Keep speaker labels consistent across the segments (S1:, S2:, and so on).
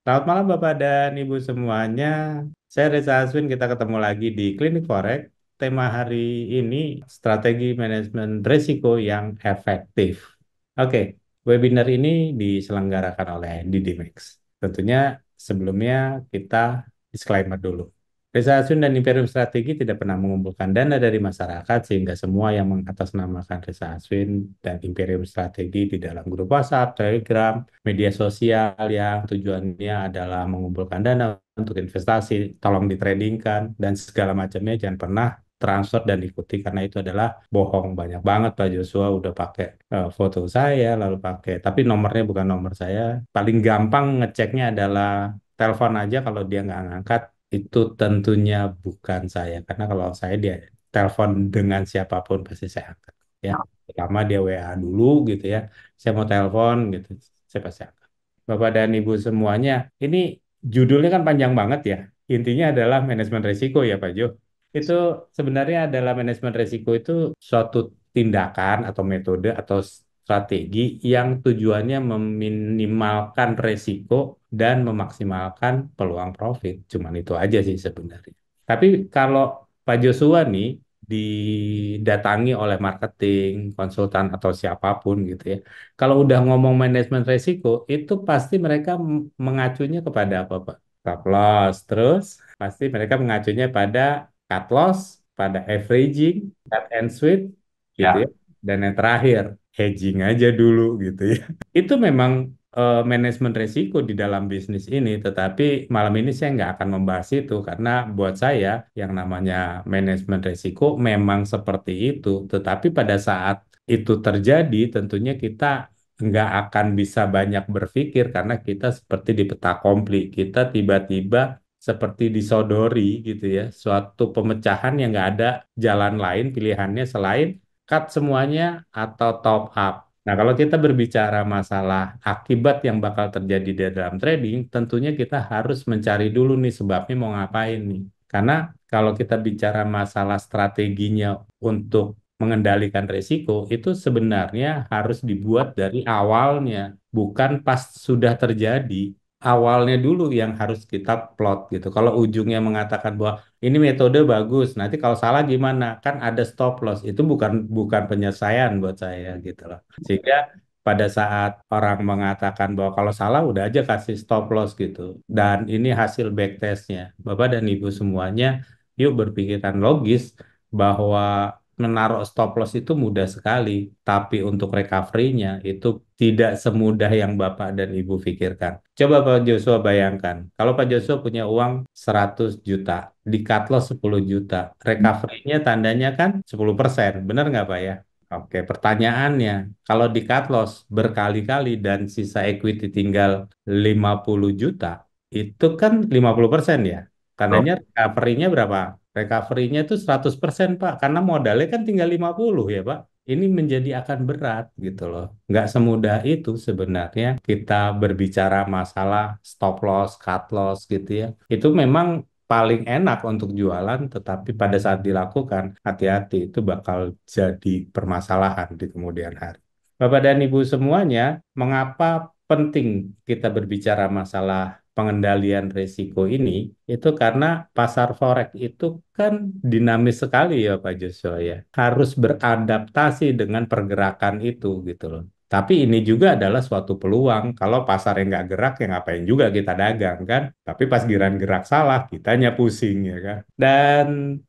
S1: Selamat malam Bapak dan Ibu semuanya. Saya Reza Aswin, kita ketemu lagi di Klinik Forex. Tema hari ini strategi manajemen risiko yang efektif. Oke, webinar ini diselenggarakan oleh DDMax. Tentunya sebelumnya kita disclaimer dulu. Reza Aswin dan Imperium Strategi tidak pernah mengumpulkan dana dari masyarakat sehingga semua yang mengatasnamakan Reza Aswin dan Imperium Strategi di dalam grup WhatsApp, Telegram, media sosial yang tujuannya adalah mengumpulkan dana untuk investasi, tolong ditradingkan, dan segala macamnya jangan pernah transfer dan ikuti karena itu adalah bohong. Banyak banget Pak Joshua udah pakai foto saya, lalu pakai, tapi nomornya bukan nomor saya. Paling gampang ngeceknya adalah telepon aja kalau dia nggak ngangkat, itu tentunya bukan saya. Karena kalau saya dia telepon dengan siapapun pasti saya angkat. Ya, pertama dia WA dulu gitu ya. Saya mau telepon gitu, saya pasti angkat. Bapak dan Ibu semuanya, ini judulnya kan panjang banget ya. Intinya adalah manajemen risiko ya Pak Jo. Itu sebenarnya adalah manajemen risiko itu suatu tindakan atau metode atau strategi yang tujuannya meminimalkan risiko dan memaksimalkan peluang profit. Cuman itu aja sih sebenarnya. Tapi kalau Pak Joshua nih didatangi oleh marketing, konsultan atau siapapun gitu ya. Kalau udah ngomong manajemen risiko, itu pasti mereka mengacunya kepada apa, Pak? Stop loss. Terus pasti mereka mengacunya pada cut loss, pada averaging, cut and sweep, gitu ya.
S2: Ya,
S1: Dan yang terakhir, hedging aja dulu gitu ya. Itu memang manajemen risiko di dalam bisnis ini, tetapi malam ini saya nggak akan membahas itu karena buat saya yang namanya manajemen risiko memang seperti itu, tetapi pada saat itu terjadi tentunya kita nggak akan bisa banyak berpikir karena kita seperti di peta kompli, kita tiba-tiba seperti disodori gitu ya, suatu pemecahan yang nggak ada jalan lain pilihannya selain cut semuanya atau top up. Nah, kalau kita berbicara masalah akibat yang bakal terjadi di dalam trading, tentunya kita harus mencari dulu nih sebabnya mau ngapain nih. Karena kalau kita bicara masalah strateginya untuk mengendalikan risiko, itu sebenarnya harus dibuat dari awalnya, bukan pas sudah terjadi. Awalnya dulu yang harus kita plot gitu. Kalau ujungnya mengatakan bahwa ini metode bagus, nanti kalau salah gimana? Kan ada stop loss. Itu bukan bukan penyelesaian buat saya gitu loh. Sehingga pada saat orang mengatakan bahwa kalau salah udah aja kasih stop loss gitu. Dan ini hasil backtestnya. Bapak dan Ibu semuanya, yuk berpikiran logis bahwa menaruh stop loss itu mudah sekali, tapi untuk recovery-nya itu tidak semudah yang Bapak dan Ibu pikirkan. Coba Pak Joshua bayangkan, kalau Pak Joshua punya uang 100 juta, di cut loss 10 juta, recovery-nya tandanya kan 10%, benar nggak Pak ya? Oke, pertanyaannya, kalau di cut loss berkali-kali dan sisa equity tinggal 50 juta, itu kan 50% ya?
S2: betul.
S1: Tandanya recovery-nya berapa? Recovery-nya itu 100% Pak, karena modalnya kan tinggal 50 ya Pak. Ini menjadi akan berat gitu loh. Nggak semudah itu sebenarnya kita berbicara masalah stop loss, cut loss gitu ya. Itu memang paling enak untuk jualan, tetapi pada saat dilakukan, hati-hati itu bakal jadi permasalahan di kemudian hari. Bapak dan Ibu semuanya, mengapa penting kita berbicara masalah pengendalian risiko ini? Itu karena pasar forex itu kan dinamis sekali ya Pak Joshua ya. Harus beradaptasi dengan pergerakan itu gitu loh. Tapi ini juga adalah suatu peluang. Kalau pasar yang nggak gerak, ya ngapain juga kita dagang kan? Tapi pas giran gerak salah, kitanya pusing ya kan? Dan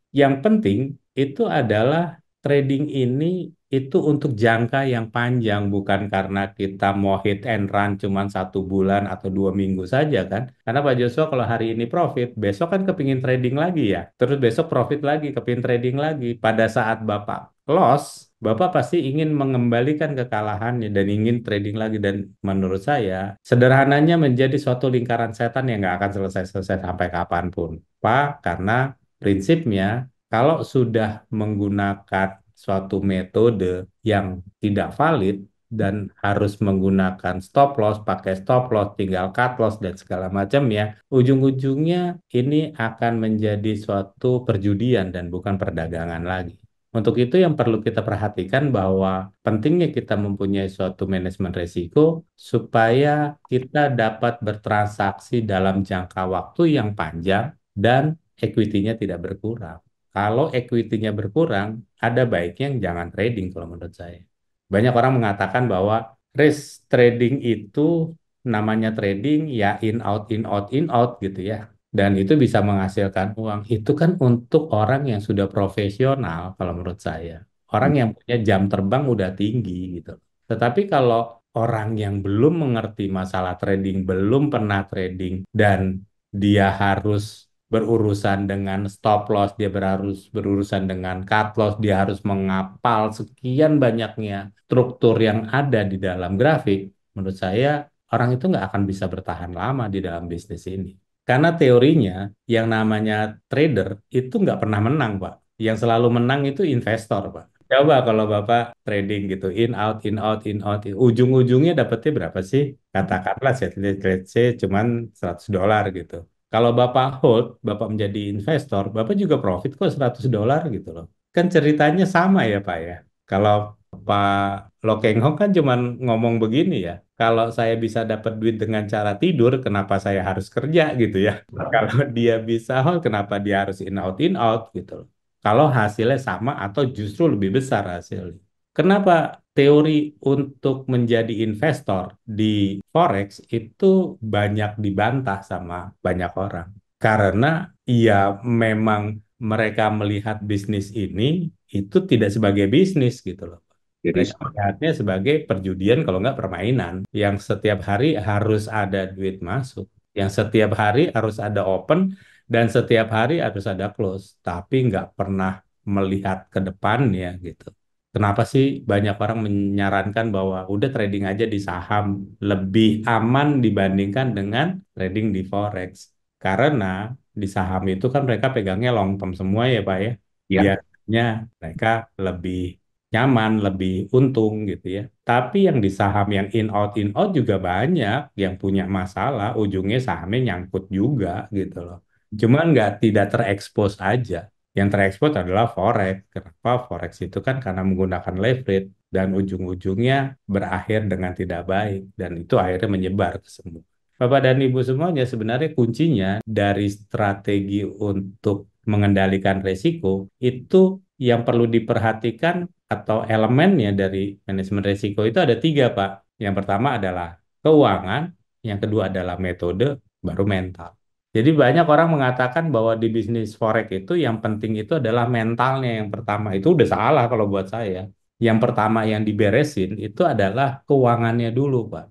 S1: yang penting itu adalah trading ini itu untuk jangka yang panjang, bukan karena kita mau hit and run cuman 1 bulan atau 2 minggu saja kan. Karena Pak Joshua kalau hari ini profit, besok kan kepingin trading lagi ya. Terus besok profit lagi, kepingin trading lagi. Pada saat Bapak loss, Bapak pasti ingin mengembalikan kekalahannya dan ingin trading lagi. Dan menurut saya, sederhananya menjadi suatu lingkaran setan yang nggak akan selesai-selesai sampai kapanpun. Pak, karena prinsipnya kalau sudah menggunakan suatu metode yang tidak valid dan harus menggunakan stop loss, pakai stop loss, tinggal cut loss dan segala macamnya, ujung-ujungnya ini akan menjadi suatu perjudian dan bukan perdagangan lagi. Untuk itu yang perlu kita perhatikan bahwa pentingnya kita mempunyai suatu manajemen risiko supaya kita dapat bertransaksi dalam jangka waktu yang panjang dan equity-nya tidak berkurang. Kalau equity-nya berkurang, ada baiknya jangan trading kalau menurut saya. Banyak orang mengatakan bahwa risk trading itu namanya trading ya in out in out gitu ya. Dan itu bisa menghasilkan uang. Itu kan untuk orang yang sudah profesional kalau menurut saya. Orang yang punya jam terbang udah tinggi gitu. Tetapi kalau orang yang belum mengerti masalah trading, belum pernah trading dan dia harus berurusan dengan stop loss, dia harus berurusan dengan cut loss, dia harus mengapal sekian banyaknya struktur yang ada di dalam grafik, menurut saya orang itu nggak akan bisa bertahan lama di dalam bisnis ini. Karena teorinya yang namanya trader itu nggak pernah menang, Pak. Yang selalu menang itu investor, Pak. Coba kalau Bapak trading gitu, in out, in out, in out, ujung-ujungnya dapetnya berapa sih? Katakanlah let's say cuman $100 gitu. Kalau Bapak hold, Bapak menjadi investor, Bapak juga profit kok $100 gitu loh. Kan ceritanya sama ya Pak ya. Kalau Pak Lokenghong kan cuman ngomong begini ya. Kalau saya bisa dapat duit dengan cara tidur, kenapa saya harus kerja gitu ya? Kalau dia bisa hold, kenapa dia harus in out gitu loh. Kalau hasilnya sama atau justru lebih besar hasilnya. Kenapa teori untuk menjadi investor di Forex itu banyak dibantah sama banyak orang? Karena ya memang mereka melihat bisnis ini itu tidak sebagai bisnis gitu loh.
S2: Jadi
S1: Mereka melihatnya sebagai perjudian kalau nggak permainan yang setiap hari harus ada duit masuk, yang setiap hari harus ada open dan setiap hari harus ada close, tapi nggak pernah melihat ke depannya gitu. Kenapa sih banyak orang menyarankan bahwa udah trading aja di saham lebih aman dibandingkan dengan trading di forex? Karena di saham itu kan mereka pegangnya long term semua ya Pak ya.
S2: ya,
S1: Biasanya mereka lebih nyaman, lebih untung gitu ya. Tapi yang di saham yang in out juga banyak yang punya masalah, ujungnya sahamnya nyangkut juga gitu loh. Cuma nggak tidak terekspos aja. Yang terekspos adalah forex. Kenapa forex itu kan karena menggunakan leverage dan ujung-ujungnya berakhir dengan tidak baik dan itu akhirnya menyebar ke semua. Bapak dan Ibu semuanya sebenarnya kuncinya dari strategi untuk mengendalikan resiko itu yang perlu diperhatikan atau elemennya dari manajemen risiko itu ada tiga, Pak. Yang pertama adalah keuangan, yang kedua adalah metode, baru mental. Jadi banyak orang mengatakan bahwa di bisnis forex itu yang penting itu adalah mentalnya yang pertama. Itu udah salah kalau buat saya. Yang pertama yang diberesin itu adalah keuangannya dulu, Pak.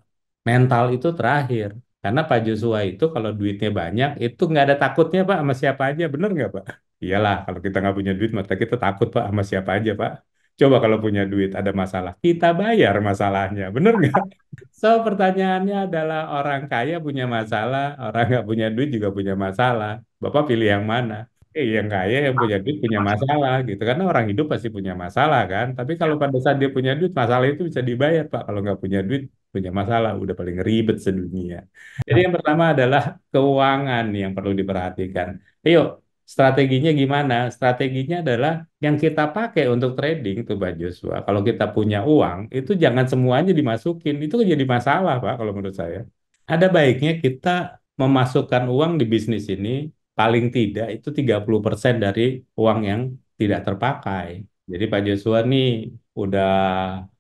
S1: Mental itu terakhir. Karena Pak Joshua itu kalau duitnya banyak, itu nggak ada takutnya, Pak, sama siapa aja. Bener nggak, Pak? Iyalah, kalau kita nggak punya duit, maka kita takut, Pak, sama siapa aja, Pak. Coba kalau punya duit ada masalah, kita bayar masalahnya, bener nggak? So, pertanyaannya adalah orang kaya punya masalah, orang nggak punya duit juga punya masalah. Bapak pilih yang mana? Yang kaya yang punya duit punya masalah gitu. Karena orang hidup pasti punya masalah kan. Tapi kalau pada saat dia punya duit, masalah itu bisa dibayar, Pak. Kalau nggak punya duit, punya masalah. Udah paling ribet sedunia. Jadi yang pertama adalah keuangan yang perlu diperhatikan. Ayo, strateginya gimana? Strateginya adalah yang kita pakai untuk trading tuh Pak Joshua. Kalau kita punya uang, itu jangan semuanya dimasukin. Itu kan jadi masalah Pak kalau menurut saya. Ada baiknya kita memasukkan uang di bisnis ini paling tidak itu 30% dari uang yang tidak terpakai. Jadi Pak Joshua nih udah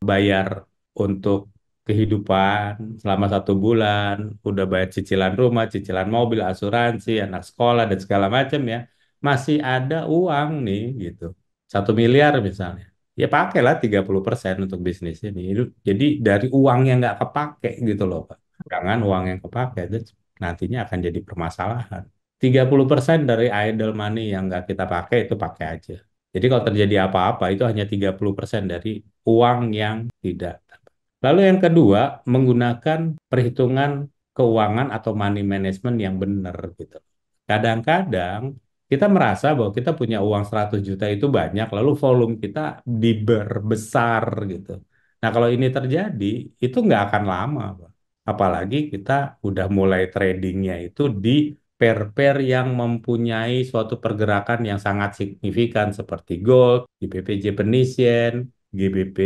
S1: bayar untuk kehidupan selama 1 bulan, udah bayar cicilan rumah, cicilan mobil, asuransi, anak sekolah, dan segala macam ya. Masih ada uang nih gitu. 1 miliar misalnya. Ya pakailah 30% untuk bisnis ini. Jadi dari uang yang nggak kepake gitu loh Pak. Jangan uang yang kepake itu nantinya akan jadi permasalahan. 30% dari idle money yang nggak kita pakai itu pakai aja. Jadi kalau terjadi apa-apa itu hanya 30% dari uang yang tidak. Lalu yang kedua, menggunakan perhitungan keuangan atau money management yang benar gitu. Kadang-kadang kita merasa bahwa kita punya uang 100 juta itu banyak, lalu volume kita diberbesar gitu. Nah, kalau ini terjadi, itu nggak akan lama, Pak. Apalagi kita udah mulai tradingnya itu di pair-pair yang mempunyai suatu pergerakan yang sangat signifikan seperti gold, GBP Japanese GBP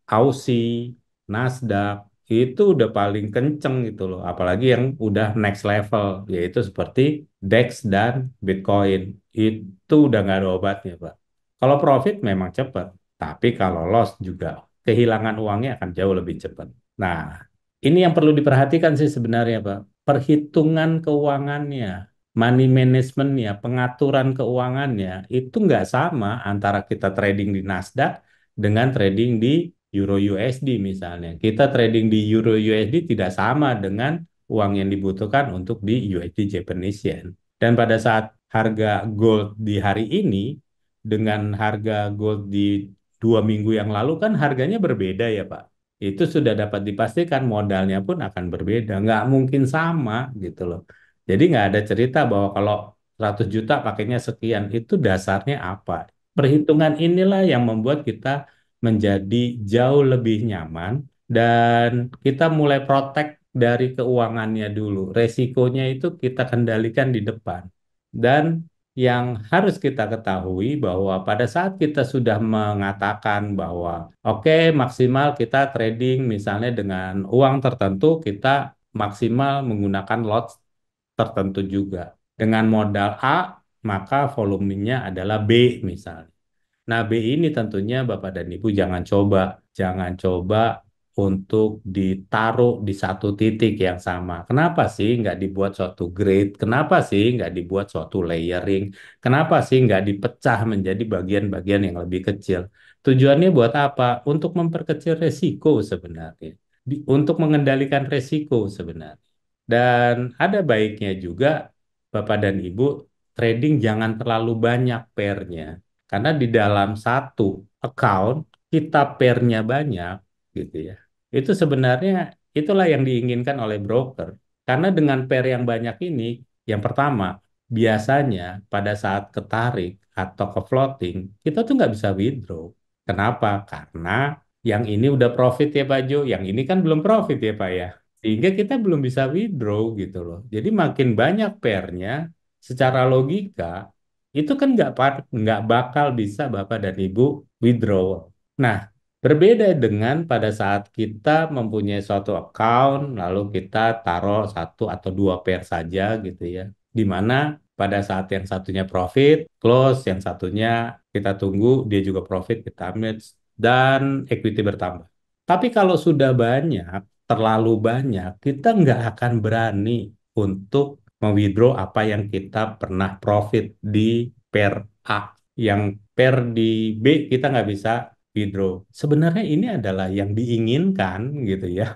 S1: Aussie, Nasdaq, itu udah paling kenceng gitu loh. Apalagi yang udah next level, yaitu seperti DEX dan Bitcoin. Itu udah nggak ada obatnya, Pak. Kalau profit memang cepat, tapi kalau loss juga kehilangan uangnya akan jauh lebih cepat. Nah, ini yang perlu diperhatikan sih sebenarnya, Pak. Perhitungan keuangannya, money managementnya, pengaturan keuangannya, itu nggak sama antara kita trading di Nasdaq dengan trading di Euro USD misalnya. Kita trading di Euro USD tidak sama dengan uang yang dibutuhkan untuk di USD Japanese Yen. Dan pada saat harga gold di hari ini dengan harga gold di 2 minggu yang lalu kan harganya berbeda ya Pak. Itu sudah dapat dipastikan modalnya pun akan berbeda. Nggak mungkin sama gitu loh. Jadi nggak ada cerita bahwa kalau 100 juta pakainya sekian. Itu dasarnya apa? Perhitungan inilah yang membuat kita menjadi jauh lebih nyaman dan kita mulai protek dari keuangannya dulu. Resikonya itu kita kendalikan di depan. Dan yang harus kita ketahui bahwa pada saat kita sudah mengatakan bahwa oke maksimal kita trading misalnya dengan uang tertentu kita maksimal menggunakan lot tertentu juga. Dengan modal A maka volumenya adalah B misalnya. Nah, B ini tentunya Bapak dan Ibu jangan coba untuk ditaruh di satu titik yang sama. Kenapa sih nggak dibuat suatu grade? Kenapa sih nggak dibuat suatu layering? Kenapa sih nggak dipecah menjadi bagian-bagian yang lebih kecil? Tujuannya buat apa? Untuk memperkecil resiko sebenarnya. Untuk mengendalikan resiko sebenarnya. Dan ada baiknya juga Bapak dan Ibu trading jangan terlalu banyak pairnya. Karena di dalam satu account kita pairnya banyak gitu ya. Itu sebenarnya itulah yang diinginkan oleh broker. Karena dengan pair yang banyak ini, yang pertama, biasanya pada saat ketarik atau ke floating, kita tuh nggak bisa withdraw. Kenapa? Karena yang ini udah profit ya Pak Jo, yang ini kan belum profit ya Pak ya. Sehingga kita belum bisa withdraw gitu loh. Jadi makin banyak pairnya, secara logika itu kan nggak bakal bisa Bapak dan Ibu withdraw. Nah, berbeda dengan pada saat kita mempunyai suatu account, lalu kita taruh satu atau dua pair saja gitu ya, di mana pada saat yang satunya profit, close, yang satunya kita tunggu, dia juga profit, kita ambil, dan equity bertambah. Tapi kalau sudah banyak, terlalu banyak, kita nggak akan berani untuk mewithdraw apa yang kita pernah profit di pair A. Yang pair di B kita nggak bisa withdraw. Sebenarnya ini adalah yang diinginkan gitu ya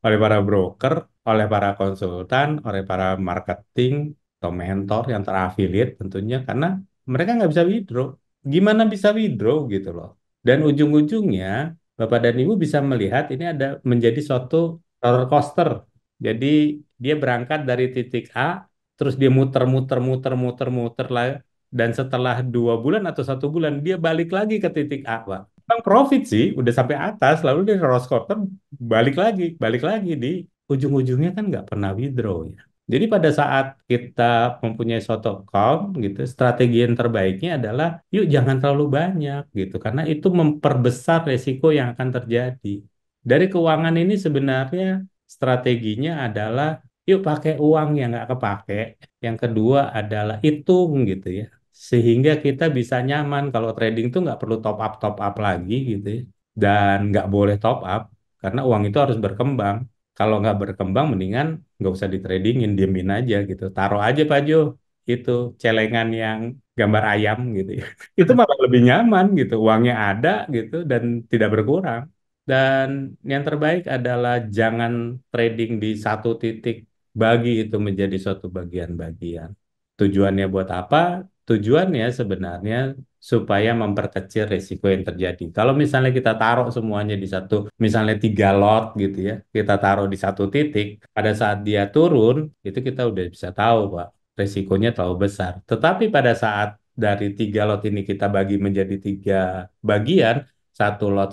S1: oleh para broker, oleh para konsultan, oleh para marketing atau mentor yang terafiliat tentunya karena mereka nggak bisa withdraw. Gimana bisa withdraw gitu loh. Dan ujung-ujungnya Bapak dan Ibu bisa melihat ini ada menjadi suatu roller coaster. Jadi dia berangkat dari titik A, terus dia muter lah, dan setelah 2 bulan atau 1 bulan dia balik lagi ke titik A, Pak. Bang profit sih, udah sampai atas, lalu dia cross quarter balik lagi di ujung-ujungnya kan nggak pernah withdraw ya. Jadi pada saat kita mempunyai suatu account gitu, strategi yang terbaiknya adalah yuk jangan terlalu banyak gitu, karena itu memperbesar resiko yang akan terjadi. Dari keuangan ini sebenarnya strateginya adalah yuk pakai uang yang nggak kepake. Yang kedua adalah hitung gitu ya. Sehingga kita bisa nyaman kalau trading tuh nggak perlu top up lagi gitu ya. Dan nggak boleh top up karena uang itu harus berkembang. Kalau nggak berkembang mendingan nggak usah di tradingin, diemin aja gitu. Taruh aja Pak Jo, itu celengan yang gambar ayam gitu ya. Itu malah lebih nyaman gitu. Uangnya ada gitu dan tidak berkurang. Dan yang terbaik adalah jangan trading di satu titik, bagi itu menjadi suatu bagian-bagian. Tujuannya buat apa? Tujuannya sebenarnya supaya memperkecil risiko yang terjadi. Kalau misalnya kita taruh semuanya di satu, misalnya 3 lot gitu ya, kita taruh di satu titik, pada saat dia turun, itu kita udah bisa tahu, Pak, risikonya terlalu besar. Tetapi pada saat dari 3 lot ini kita bagi menjadi 3 bagian, satu lot,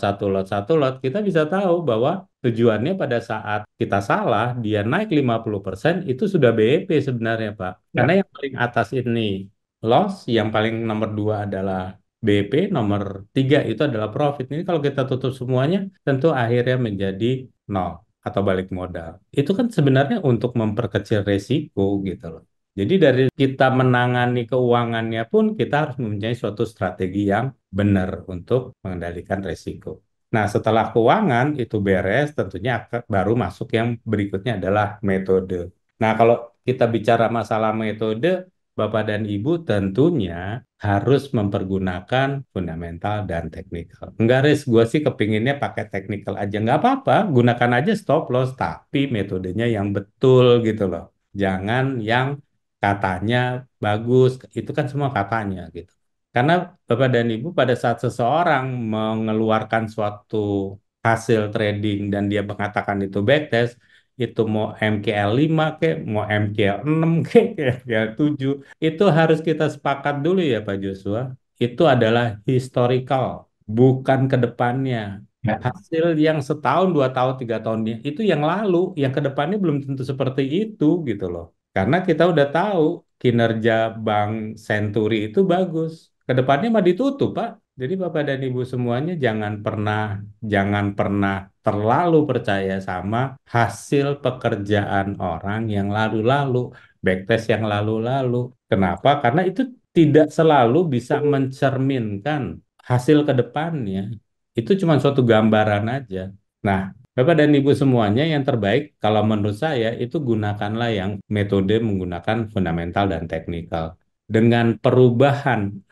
S1: kita bisa tahu bahwa Tujuannya pada saat kita salah, dia naik 50% itu sudah BEP sebenarnya, Pak. Karena
S2: Ya.
S1: yang paling atas ini loss, yang paling nomor dua adalah BEP, nomor tiga itu adalah profit. Ini kalau kita tutup semuanya, tentu akhirnya menjadi nol atau balik modal. Itu kan sebenarnya untuk memperkecil resiko gitu loh. Jadi dari kita menangani keuangannya pun kita harus mempunyai suatu strategi yang benar untuk mengendalikan resiko. Nah, setelah keuangan itu beres, tentunya baru masuk yang berikutnya adalah metode. Nah, kalau kita bicara masalah metode, Bapak dan Ibu tentunya harus mempergunakan fundamental dan teknikal. Enggak, Riz, gue sih kepinginnya pakai teknikal aja. Nggak apa-apa, gunakan aja stop loss, tapi metodenya yang betul gitu loh. Jangan yang katanya bagus, itu kan semua katanya gitu. Karena Bapak dan Ibu pada saat seseorang mengeluarkan suatu hasil trading dan dia mengatakan itu backtest, itu mau MKL 5 ke, mau MKL 6 ke, MKL 7, itu harus kita sepakat dulu ya Pak Joshua. Itu adalah historical, bukan ke depannya.
S2: Ya.
S1: Hasil yang setahun, 2 tahun, 3 tahunnya itu yang lalu, yang ke depannya belum tentu seperti itu gitu loh. Karena kita udah tahu kinerja Bank Senturi itu bagus. Kedepannya mah ditutup, Pak. Jadi Bapak dan Ibu semuanya jangan pernah terlalu percaya sama hasil pekerjaan orang yang lalu-lalu, backtest yang lalu-lalu. Kenapa? Karena itu tidak selalu bisa mencerminkan hasil ke depannya. Itu cuma suatu gambaran aja. Nah, Bapak dan Ibu semuanya yang terbaik kalau menurut saya itu gunakanlah yang metode menggunakan fundamental dan teknikal. Dengan perubahan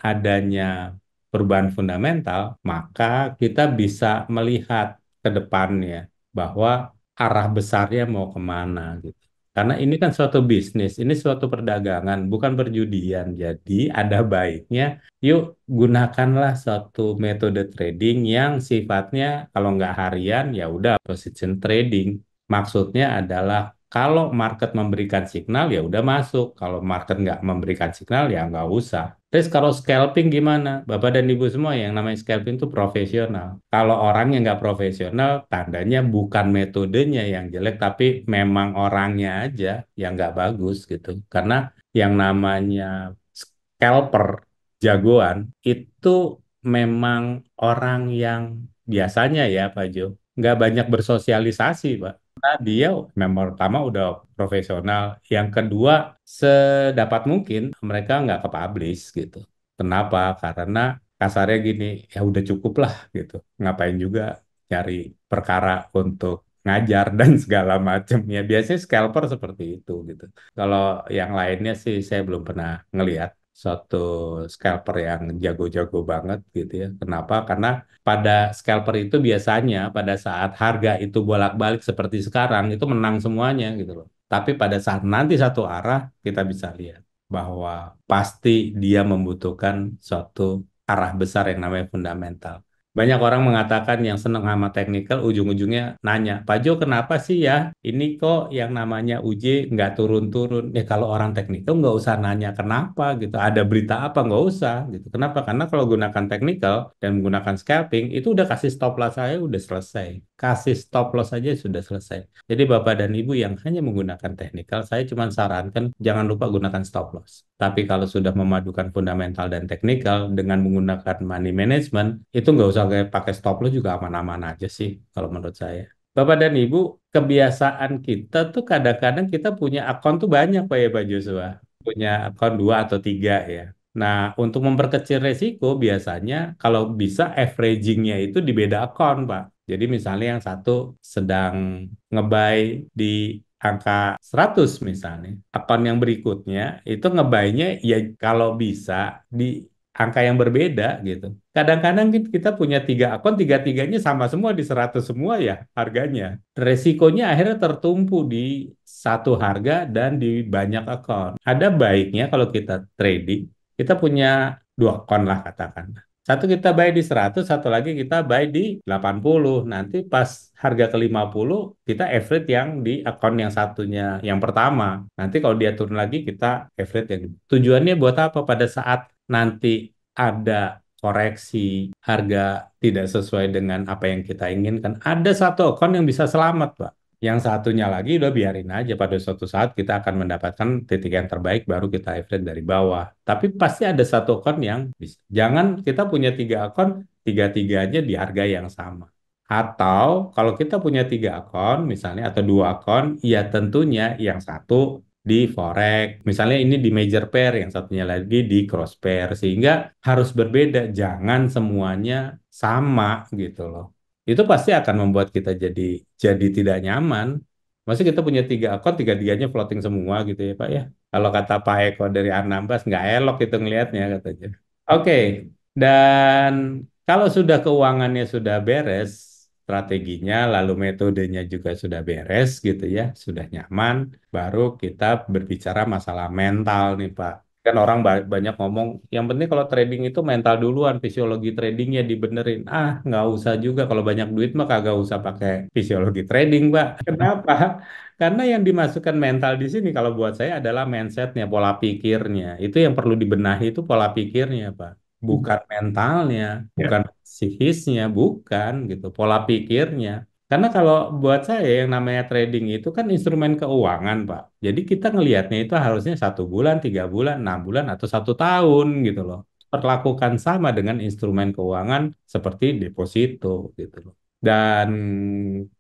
S1: fundamental, maka kita bisa melihat ke depannya bahwa arah besarnya mau kemana gitu. Karena ini kan suatu bisnis, ini suatu perdagangan, bukan perjudian. Jadi ada baiknya, yuk gunakanlah suatu metode trading yang sifatnya kalau nggak harian ya udah position trading. Maksudnya adalah kalau market memberikan signal ya udah masuk. Kalau market nggak memberikan signal ya nggak usah. Terus kalau scalping gimana? Bapak dan Ibu semua yang namanya scalping itu profesional. Kalau orang yang nggak profesional, tandanya bukan metodenya yang jelek, tapi memang orangnya aja yang nggak bagus gitu. Karena yang namanya scalper, jagoan, itu memang orang yang biasanya ya Pak Jo, nggak banyak bersosialisasi Pak. Nah, dia memang pertama udah profesional, yang kedua sedapat mungkin mereka nggak ke publish gitu. Kenapa? Karena kasarnya gini, ya udah cukup lah gitu. Ngapain juga cari perkara untuk ngajar dan segala macam ya. Biasanya scalper seperti itu gitu. Kalau yang lainnya sih saya belum pernah ngelihat suatu scalper yang jago-jago banget gitu ya. Kenapa? Karena pada scalper itu biasanya pada saat harga itu bolak-balik seperti sekarang itu menang semuanya gitu loh. Tapi pada saat nanti satu arah kita bisa lihat bahwa pasti dia membutuhkan suatu arah besar yang namanya fundamental. Banyak orang mengatakan yang senang sama teknikal, ujung-ujungnya nanya, Pak Jo kenapa sih ya ini kok yang namanya UJ nggak turun-turun? Ya kalau orang teknikal nggak usah nanya kenapa gitu, ada berita apa nggak usah gitu. Kenapa? Karena kalau gunakan teknikal dan menggunakan scalping, itu udah kasih stop loss saya udah selesai. Kasih stop loss aja sudah selesai. Jadi Bapak dan Ibu yang hanya menggunakan teknikal, saya cuma sarankan jangan lupa gunakan stop loss. Tapi kalau sudah memadukan fundamental dan teknikal dengan menggunakan money management, itu nggak usah kayak pakai stop loss juga aman-aman aja sih kalau menurut saya. Bapak dan Ibu, kebiasaan kita tuh kadang-kadang kita punya akun tuh banyak Pak ya Pak Joshua. Punya akun dua atau tiga ya. Nah, untuk memperkecil resiko biasanya kalau bisa averagingnya itu di beda akun Pak. Jadi misalnya yang satu sedang ngebuy di angka 100 misalnya. Akun yang berikutnya itu ngebuy-nya ya kalau bisa di angka yang berbeda gitu. Kadang-kadang kita punya tiga akun, tiga-tiganya sama semua di 100 semua ya harganya. Resikonya akhirnya tertumpu di satu harga dan di banyak akun. Ada baiknya kalau kita trading, kita punya dua akun lah katakan. Satu kita buy di 100, satu lagi kita buy di 80. Nanti pas harga ke 50, kita average yang di akun yang satunya, yang pertama. Nanti kalau dia turun lagi, kita average yang tujuannya buat apa? Pada saat nanti ada koreksi, harga tidak sesuai dengan apa yang kita inginkan, ada satu akun yang bisa selamat, Pak. Yang satunya lagi udah biarin aja, pada suatu saat kita akan mendapatkan titik yang terbaik baru kita average dari bawah. Tapi pasti ada satu akun yang bisa. Jangan kita punya 3 akun, tiga-tiganya di harga yang sama. Atau kalau kita punya 3 akun misalnya atau 2 akun, ya tentunya yang satu di forex, misalnya ini di major pair, yang satunya lagi di cross pair, sehingga harus berbeda, jangan semuanya sama gitu loh. Itu pasti akan membuat kita jadi tidak nyaman. Maksudnya kita punya 3 akun, tiga-tiganya floating semua gitu ya Pak ya. Kalau kata Pak Eko dari Anambas, nggak elok itu ngelihatnya katanya. Oke, dan kalau sudah keuangannya sudah beres, strateginya lalu metodenya juga sudah beres gitu ya, sudah nyaman, baru kita berbicara masalah mental nih Pak. Kan orang banyak ngomong, yang penting kalau trading itu mental duluan, fisiologi tradingnya dibenerin. Ah, nggak usah juga, kalau banyak duit mah kagak usah pakai fisiologi trading Pak. Kenapa? Karena yang dimasukkan mental di sini kalau buat saya adalah mindsetnya, pola pikirnya. Itu yang perlu dibenahi itu pola pikirnya, Pak. Bukan mentalnya, bukan psikisnya, bukan gitu, pola pikirnya. Karena kalau buat saya yang namanya trading itu kan instrumen keuangan, Pak. Jadi kita ngelihatnya itu harusnya 1 bulan, 3 bulan, 6 bulan, atau 1 tahun gitu loh. Perlakukan sama dengan instrumen keuangan seperti deposito gitu loh. Dan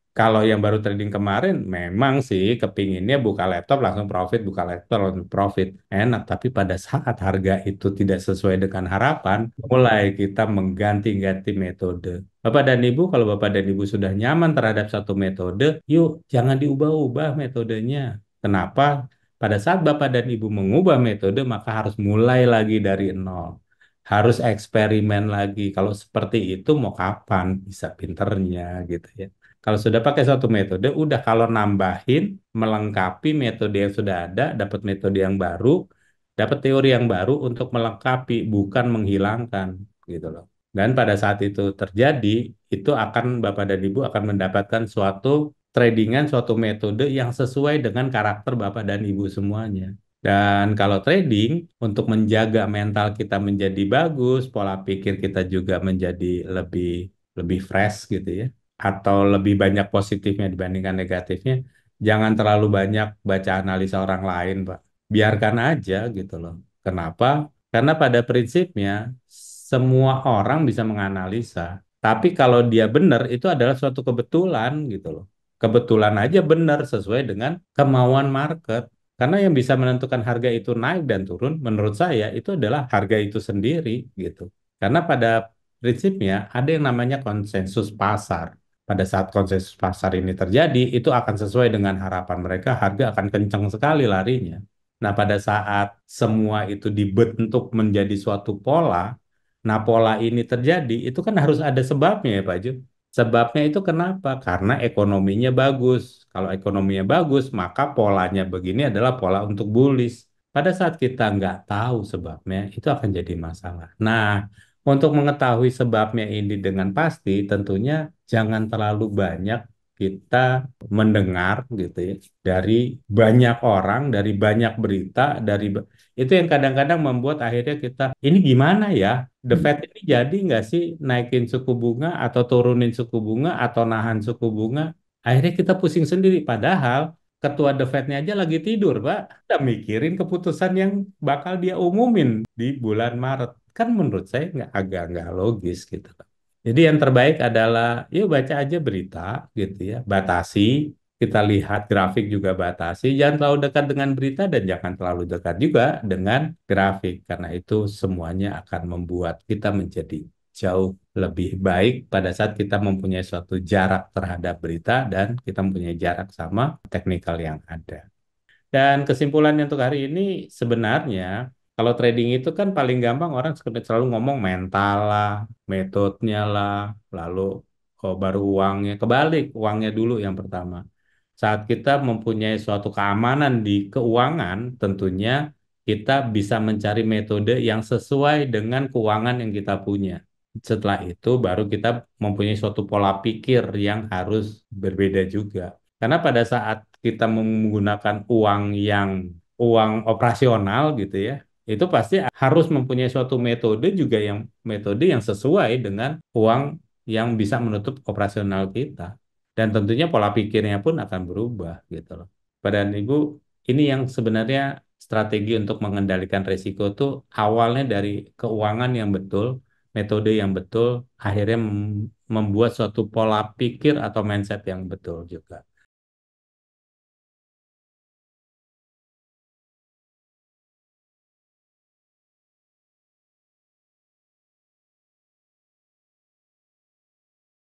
S1: kalau yang baru trading kemarin, memang sih kepinginnya buka laptop langsung profit, buka laptop langsung profit. Enak, tapi pada saat harga itu tidak sesuai dengan harapan, mulai kita mengganti-ganti metode. Bapak dan Ibu, kalau Bapak dan Ibu sudah nyaman terhadap satu metode, yuk jangan diubah-ubah metodenya. Kenapa? Pada saat Bapak dan Ibu mengubah metode, maka harus mulai lagi dari nol. Harus eksperimen lagi. Kalau seperti itu mau kapan bisa pinternya gitu ya. Kalau sudah pakai satu metode, udah kalau nambahin, melengkapi metode yang sudah ada, dapat metode yang baru, dapat teori yang baru untuk melengkapi, bukan menghilangkan gitu loh. Dan pada saat itu terjadi, itu akan Bapak dan Ibu akan mendapatkan suatu tradingan, suatu metode yang sesuai dengan karakter Bapak dan Ibu semuanya. Dan kalau trading, untuk menjaga mental kita menjadi bagus, pola pikir kita juga menjadi lebih lebih fresh gitu ya, atau lebih banyak positifnya dibandingkan negatifnya, jangan terlalu banyak baca analisa orang lain, Pak. Biarkan aja gitu loh. Kenapa? Karena pada prinsipnya semua orang bisa menganalisa. Tapi kalau dia benar, itu adalah suatu kebetulan gitu loh. Kebetulan aja benar sesuai dengan kemauan market. Karena yang bisa menentukan harga itu naik dan turun, menurut saya itu adalah harga itu sendiri gitu. Karena pada prinsipnya ada yang namanya konsensus pasar. Pada saat konsensus pasar ini terjadi, itu akan sesuai dengan harapan mereka, harga akan kencang sekali larinya. Nah, pada saat semua itu dibentuk menjadi suatu pola, nah pola ini terjadi, itu kan harus ada sebabnya ya Pak Ju. Sebabnya itu kenapa? Karena ekonominya bagus. Kalau ekonominya bagus, maka polanya begini adalah pola untuk bullish. Pada saat kita nggak tahu sebabnya, itu akan jadi masalah. Nah, untuk mengetahui sebabnya ini dengan pasti, tentunya jangan terlalu banyak kita mendengar gitu ya dari banyak orang, dari banyak berita, itu yang kadang-kadang membuat akhirnya kita ini gimana ya? The Fed ini jadi nggak sih naikin suku bunga atau turunin suku bunga atau nahan suku bunga? Akhirnya kita pusing sendiri. Padahal ketua The Fed-nya aja lagi tidur, Pak. Kita mikirin keputusan yang bakal dia umumin di bulan Maret. Kan menurut saya agak nggak logis gitu, Pak. Jadi yang terbaik adalah yuk baca aja berita gitu ya, batasi, kita lihat grafik juga batasi, jangan terlalu dekat dengan berita dan jangan terlalu dekat juga dengan grafik karena itu semuanya akan membuat kita menjadi jauh lebih baik pada saat kita mempunyai suatu jarak terhadap berita dan kita mempunyai jarak sama teknikal yang ada. Dan kesimpulannya untuk hari ini sebenarnya kalau trading itu kan paling gampang orang selalu ngomong mental lah, metodenya lah, lalu baru uangnya. Kebalik, uangnya dulu yang pertama. Saat kita mempunyai suatu keamanan di keuangan, tentunya kita bisa mencari metode yang sesuai dengan keuangan yang kita punya. Setelah itu baru kita mempunyai suatu pola pikir yang harus berbeda juga. Karena pada saat kita menggunakan uang operasional gitu ya, itu pasti harus mempunyai suatu metode juga yang metode yang sesuai dengan uang yang bisa menutup operasional kita. Dan tentunya pola pikirnya pun akan berubah gitu loh. Pada Ibu, ini yang sebenarnya strategi untuk mengendalikan risiko tuh awalnya dari keuangan yang betul, metode yang betul, akhirnya membuat suatu pola pikir atau mindset yang betul juga.